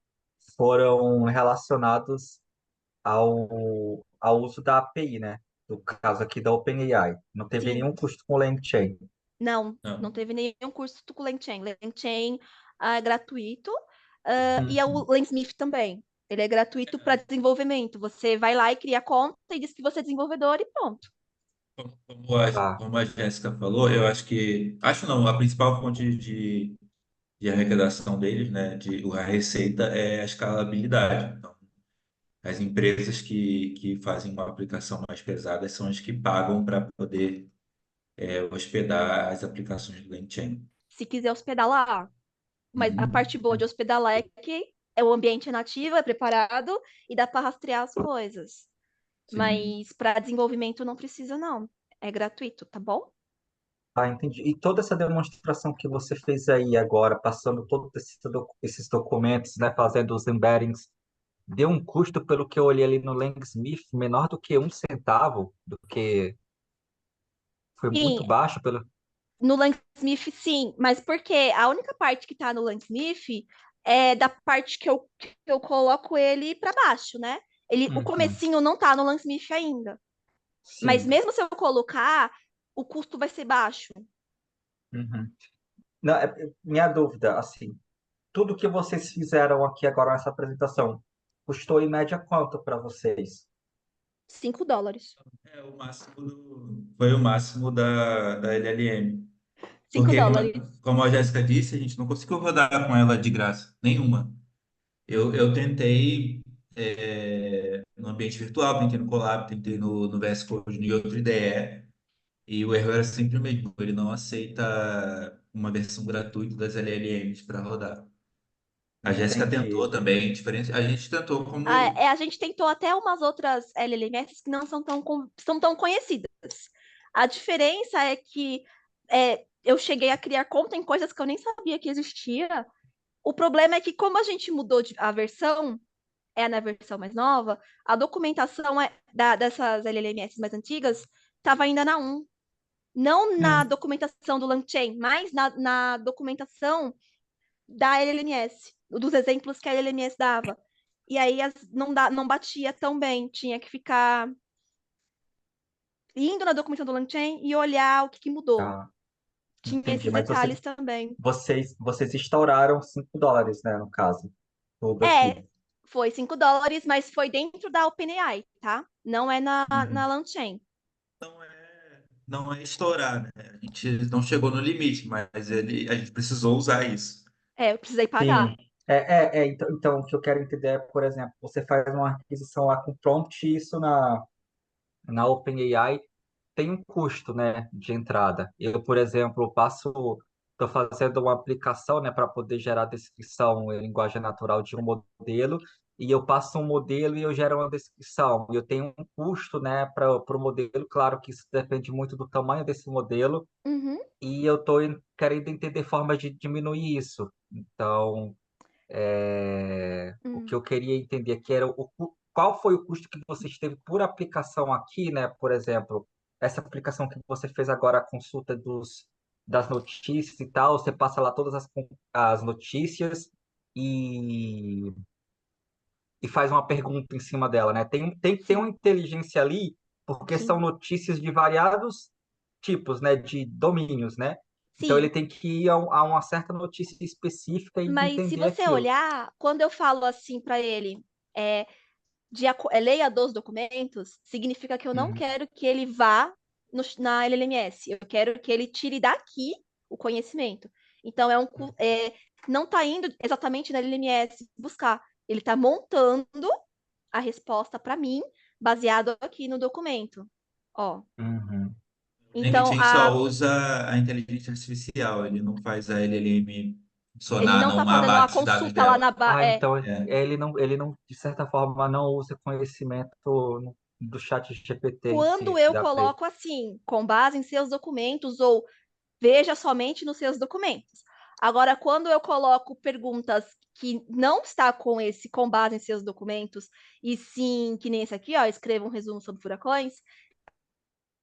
foram relacionados ao uso da API, né? No caso aqui da OpenAI. Não teve Sim. nenhum custo com o LangChain. Não Não. teve nenhum curso com LangChain. LangChain é gratuito, e é o Uhum. Langsmith também. Ele é gratuito para desenvolvimento. Você vai lá e cria conta e diz que você é desenvolvedor e pronto. Tá, Como a Jéssica falou, eu acho que. Acho não, a principal fonte de arrecadação deles, né, a receita é a escalabilidade. Então, as empresas que fazem uma aplicação mais pesada são as que pagam para poder hospedar as aplicações do LangChain. Se quiser hospedar lá. Mas a Uhum. parte boa de hospedar lá é que o ambiente é nativo, é preparado e dá para rastrear as coisas. Sim. Mas para desenvolvimento não precisa, não. É gratuito, tá bom? tá, entendi. E toda essa demonstração que você fez aí agora, passando todos esses documentos, né, fazendo os embeddings, deu um custo, pelo que eu olhei ali no Langsmith, menor do que 1 centavo, do que foi Sim, muito baixo pelo. no Langsmith, sim, mas porque a única parte que tá no Langsmith é da parte que eu coloco ele para baixo, né? O Uhum, comecinho não tá no Langsmith ainda. Mas sim. mesmo se eu colocar, o custo vai ser baixo. Uhum. Não, minha dúvida, assim, tudo que vocês fizeram aqui agora nessa apresentação, custou em média quanto para vocês? $5. Foi o máximo da LLM. Cinco Porque, dólares. como a Jéssica disse, a gente não conseguiu rodar com ela de graça, nenhuma. Eu tentei no ambiente virtual, tentei no Colab, tentei no VS Code, no outro IDE, e o erro era sempre o mesmo. Ele não aceita uma versão gratuita das LLMs para rodar. A Jéssica tentou Entendi. também, diferente. A gente tentou A, como. é, a gente tentou até umas outras LLMs que não são tão conhecidas. A diferença é que eu cheguei a criar conta em coisas que eu nem sabia que existia. O problema é que, como a gente mudou a versão, na versão mais nova, a documentação dessas LLMs mais antigas estava ainda na 1. Não na Hum, documentação do LangChain, mas na documentação da LLMS, dos exemplos que a LLMS dava. E aí não batia tão bem, tinha que ficar indo na documentação do LangChain e olhar o que mudou. tá, Tinha entendi. esses Mas detalhes também. vocês estouraram US$ 5, né, no caso, tudo É, aqui. foi $5, mas foi dentro da OpenAI, tá? Não é na Uhum. LangChain. Não é estourar, né? A gente não chegou no limite, mas a gente precisou usar isso. Eu precisei pagar. Sim. Então, o que eu quero entender é, por exemplo, você faz uma aquisição lá com prompt e isso na OpenAI tem um custo, né, de entrada. Eu, por exemplo, estou fazendo uma aplicação, né, para poder gerar descrição em linguagem natural de um modelo, e eu passo um modelo e eu gero uma descrição. E eu tenho um custo, né, para o modelo. Claro que isso depende muito do tamanho desse modelo, Uhum, e eu estou querendo entender formas de diminuir isso. Então, o que hum, eu queria entender aqui era qual foi o custo que vocês teve por aplicação aqui, né? Por exemplo, essa aplicação que você fez agora, a consulta das notícias e tal, você passa lá todas as notícias e, e faz uma pergunta em cima dela, né? Tem que ter sim, uma inteligência ali, porque sim, são notícias de variados tipos, né? De domínios, né? Então ele sim. tem que ir a uma certa notícia específica e Mas se entender você aquilo. olhar, quando eu falo assim para ele, é, leia dos documentos, significa que eu não Uhum. quero que ele vá na LLMS. Eu quero que ele tire daqui o conhecimento. Então, não está indo exatamente na LLMS buscar. Ele está montando a resposta para mim, baseado aqui no documento. Ó, Uhum. O então LangChain só usa a inteligência artificial, ele não faz a LLM ele funcionar não tá numa fazendo uma base de dados consulta lá dela. na base. Então É. ele não, de certa forma, não usa conhecimento do chat GPT em Quando si, que eu dá para ele. coloco assim, com base em seus documentos, ou veja somente nos seus documentos. Agora, quando eu coloco perguntas que não está com base em seus documentos, e sim, que nem esse aqui, ó, escreva um resumo sobre furacões,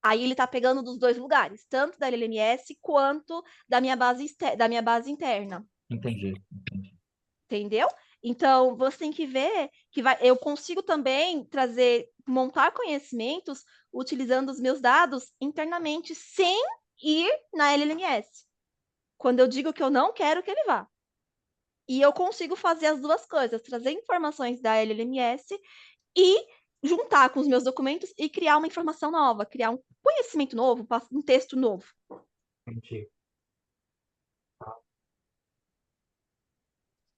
aí ele está pegando dos dois lugares, tanto da LLMS quanto da minha base interna. Entendi. Entendeu? Então, você tem que ver que eu consigo também montar conhecimentos utilizando os meus dados internamente sem ir na LLMS. Quando eu digo que eu não quero que ele vá. E eu consigo fazer as duas coisas, trazer informações da LLMS e juntar com os meus documentos e criar uma informação nova, criar um conhecimento novo, um texto novo. Entendi.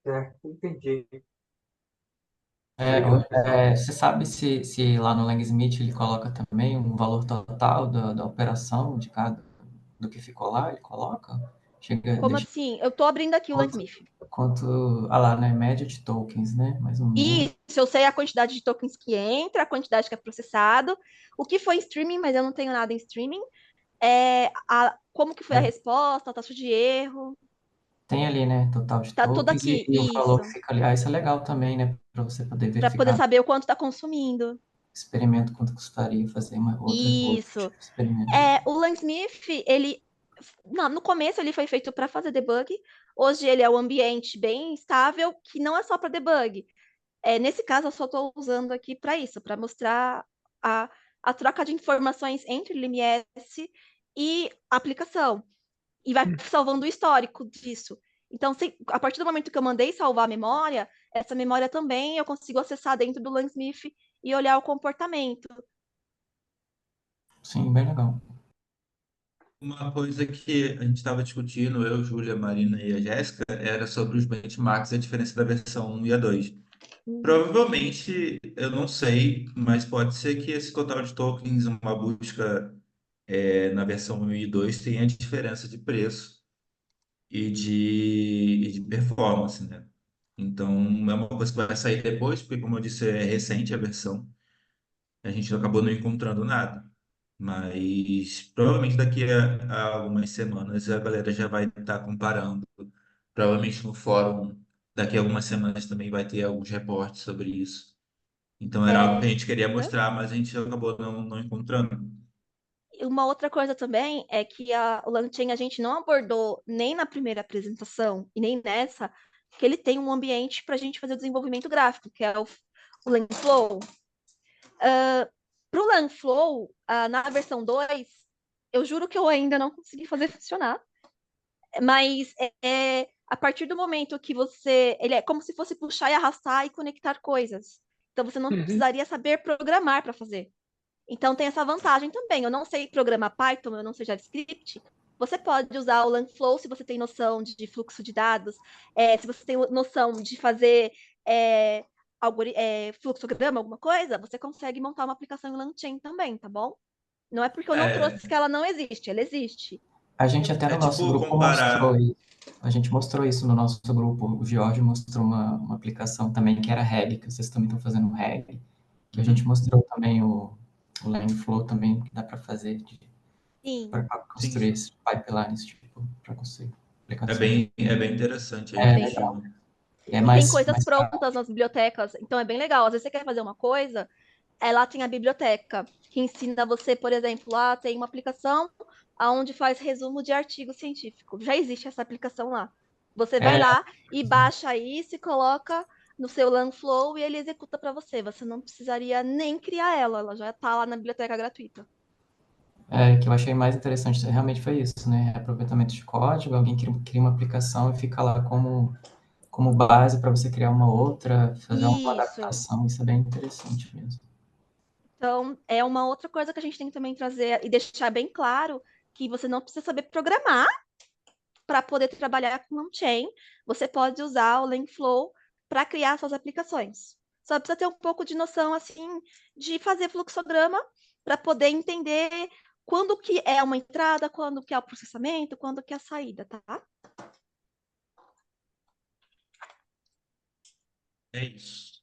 Certo, entendi. Obrigado, pessoal. Você sabe se lá no Langsmith ele coloca também um valor total da operação do que ficou lá? Ele coloca? Como Deixa assim? Eu estou abrindo aqui o quanto, Langsmith. lá, né? Média de tokens, né? Mais ou menos. Isso, eu sei a quantidade de tokens que entra, a quantidade que é processado, o que foi em streaming, mas eu não tenho nada em streaming. Como que foi a É, resposta, a taxa de erro. tem ali, né? Total de Tá tudo tokens e, aqui, e o valor que isso. fica ali. Ah, isso é legal também, né? Para você poder Para poder verificar no saber o quanto está consumindo. experimento quanto custaria fazer outro Isso. tipo de experimento. O Langsmith, no começo ele foi feito para fazer debug. Hoje ele é um ambiente bem estável, que não é só para debug. Nesse caso, eu só estou usando aqui para isso, para mostrar a, a troca de informações entre o LMS e a aplicação. E vai salvando o histórico disso. Então, a partir do momento que eu mandei salvar a memória, essa memória também eu consigo acessar dentro do Langsmith e olhar o comportamento. Sim, bem legal. Uma coisa que a gente estava discutindo, eu, Júlia, a Marina e a Jéssica, era sobre os benchmarks e a diferença da versão 1 e a 2. Provavelmente, eu não sei, mas pode ser que esse total de tokens, uma busca na versão 1 e 2 tenha diferença de preço e de performance, né? Então, é uma coisa que vai sair depois, porque, como eu disse, é recente a versão. A gente acabou não encontrando nada. Mas provavelmente daqui a algumas semanas a galera já vai estar comparando. Provavelmente no fórum, daqui a algumas semanas também vai ter alguns reportes sobre isso. Então era algo que a gente queria mostrar, mas a gente acabou não encontrando. Uma outra coisa também é que o LangChain a gente não abordou nem na primeira apresentação e nem nessa, que ele tem um ambiente para a gente fazer o desenvolvimento gráfico, que é o Langflow. Para o Langflow, na versão 2, eu juro que eu ainda não consegui fazer funcionar, mas a partir do momento que ele é como se fosse puxar e arrastar e conectar coisas. Então você não Uhum. precisaria saber programar para fazer. Então tem essa vantagem também. Eu não sei programar Python, eu não sei JavaScript. Você pode usar o Langflow se você tem noção de fluxo de dados, se você tem noção de fazer é, fluxograma, alguma coisa, você consegue montar uma aplicação em LangChain também, tá bom? Não é porque eu não trouxe É, que ela não existe, ela existe. A gente até no é nosso tipo grupo mostrou comparar. isso. A gente mostrou isso no nosso grupo. O George mostrou uma aplicação também que era RAG, que vocês também estão fazendo RAG, que a gente Uhum. mostrou também o Langflow também, que dá para fazer Sim, para Sim, construir sim. esses pipelines, tipo, para construir É aplicações. bem interessante a É bem. legal. intuição. É E tem mais, coisas mais prontas nas bibliotecas, então é bem legal. Às vezes você quer fazer uma coisa, lá tem a biblioteca, que ensina você, por exemplo, lá tem uma aplicação onde faz resumo de artigo científico. Já existe essa aplicação lá. Você vai é, lá e baixa isso e coloca no seu Langflow e ele executa para você. Você não precisaria nem criar ela já está lá na biblioteca gratuita. que eu achei mais interessante realmente foi isso, né? Aproveitamento de código, alguém cria uma aplicação e fica lá como base para você criar uma outra, fazer uma Isso. adaptação, isso é bem interessante mesmo. Então, é uma outra coisa que a gente tem que também trazer e deixar bem claro que você não precisa saber programar para poder trabalhar com on-chain. Você pode usar o Langflow para criar suas aplicações. Só precisa ter um pouco de noção assim de fazer fluxograma para poder entender quando que é uma entrada, quando que é o processamento, quando que é a saída, tá? É isso.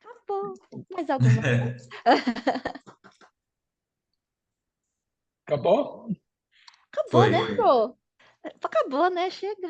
Acabou. Mais alguma? Acabou? Acabou, né, Foi. Pro? Acabou, né? Chega.